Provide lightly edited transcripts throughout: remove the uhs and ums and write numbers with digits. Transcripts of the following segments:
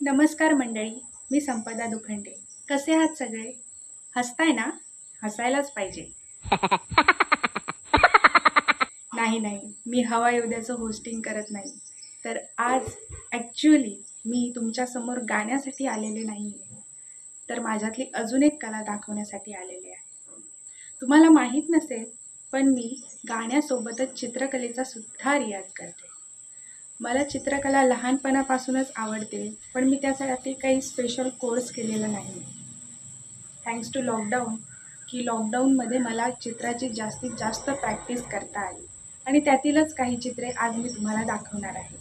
नमस्कार मंडळी, मी संपदा दुखंडे. कसे आहात सगळे? हसताय ना? हसायलाच पाहिजे. नाही, मी हवा येऊ होस्टिंग करत नाही. तर आज ॲक्च्युअली मी तुमच्यासमोर गाण्यासाठी आलेले नाही आहे, तर माझ्यातली अजून एक कला दाखवण्यासाठी आलेले आहे. तुम्हाला माहीत नसेल, पण मी गाण्यासोबतच चित्रकलेचा सुद्धा रियाज करते. मला चित्रकला लहानपणापासूनच आवडते, पण मी त्यासाठी काही स्पेशल कोर्स केलेला नाही. थँक्स टू लॉकडाऊनमध्ये मला चित्राची जास्तीत जास्त प्रॅक्टिस करता आली आणि त्यातीलच काही चित्रे आज मी तुम्हाला दाखवणार आहे.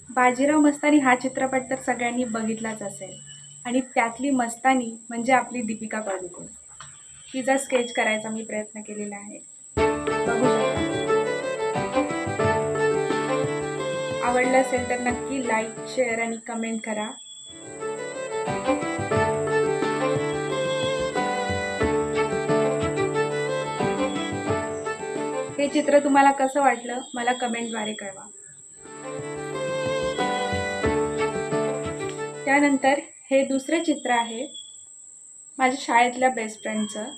बाजीराव मस्तानी हा चित्रपट तर सगळ्यांनी बघितलाच असेल आणि त्यातली मस्तानी म्हणजे आपली दीपिका पदुकोण. तिचा स्केच करायचा मी प्रयत्न केलेला आहे. बघू शकता. आवडलं असेल तर नक्की लाईक, शेअर आणि कमेंट करा. हे चित्र तुम्हाला कसं वाटलं मला कमेंटद्वारे कळवा. त्यानंतर हे दुसरे चित्र आहे माझ्या शाळेतल्या बेस्ट फ्रेंडचं.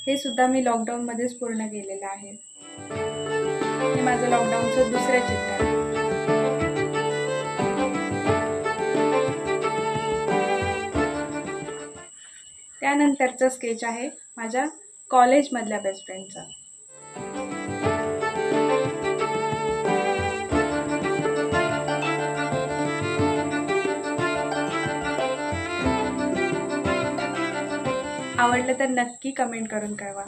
हे सुद्धा मी लॉकडाऊनमध्येच पूर्ण केलेलं आहे. हे माझं लॉकडाऊनचं दुसरं चित्र आहे. त्यानंतरचं स्केच आहे माझ्या कॉलेजमधल्या बेस्ट फ्रेंडचं. आवडलं तर नक्की कमेंट करून कळवा.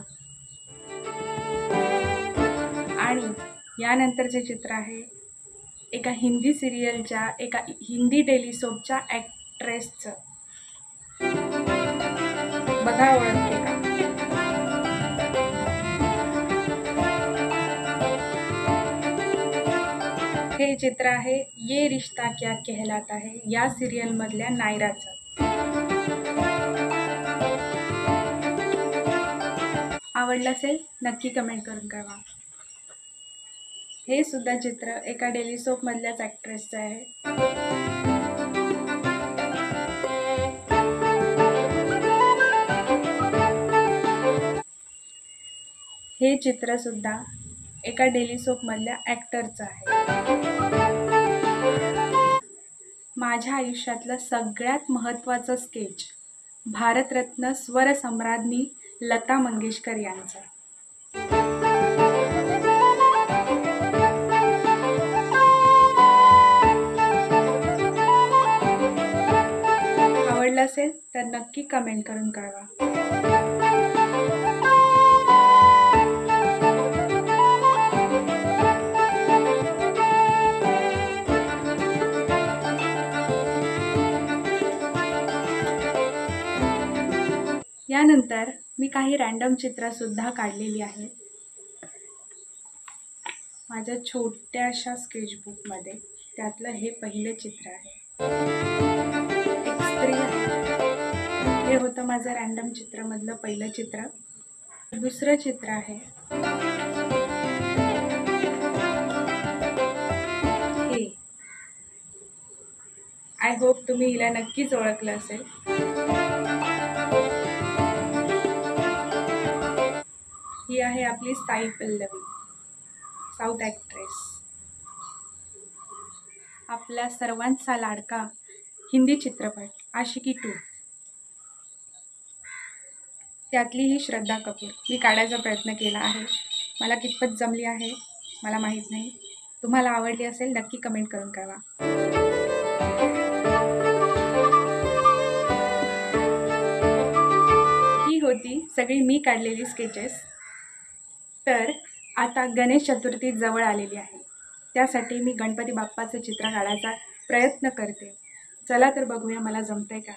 आणि यानंतरचे चित्र आहे एका हिंदी सिरियलच्या, एका हिंदी डेली सोपच्या ॲक्ट्रेसचं. बघा, ओळखते का? हे चित्र आहे ये रिश्ता क्या कहलाता है या सिरियलमधल्या नायराचं. आवडलं असेल नक्की कमेंट करून कळवा. हे सुद्धा चित्र एका डेली सोपमधल्याच ॲक्ट्रेसचं आहे. हे चित्र सुद्धा एका डेली सोपमधल्या ॲक्टरचं आहे. माझ्या आयुष्यातलं सगळ्यात महत्त्वाचं स्केच भारतरत्न स्वरसम्राज्ञी लता मंगेशकर यांचं. आवडलं असेल तर नक्की कमेंट करून कळवा. यानंतर मी काही रँडम चित्रसुद्धा काढलेली आहेत माझ्या छोट्याशा स्केचबुकमध्ये. त्यातलं हे पहिले चित्र आहे. एक स्त्री आहे. हे होतं माझं रँडम चित्रमधलं पहिलं चित्र. दुसरं चित्र आहे हे. आय होप तुम्ही हिला नक्कीच ओळखलं असेल. ही आहे आपली साई पल्लवी, साऊथ ॲक्ट्रेस. आपल्या सर्वांचा लाडका हिंदी चित्रपट आशिकी 2, त्यातली ही श्रद्धा कपूर मी काढायचा प्रयत्न केला आहे. मला कितपत जमली आहे मला माहीत नाही. तुम्हाला आवडली असेल नक्की कमेंट करून कळवा. ही होती सगळी मी काढलेली स्केचेस. तर आता गणेश चतुर्थी जवळ आलेली आहे. त्यासाठी मी गणपती बाप्पाचं चित्र काढायचा प्रयत्न करते. चला तर बघूया मला जमतंय का.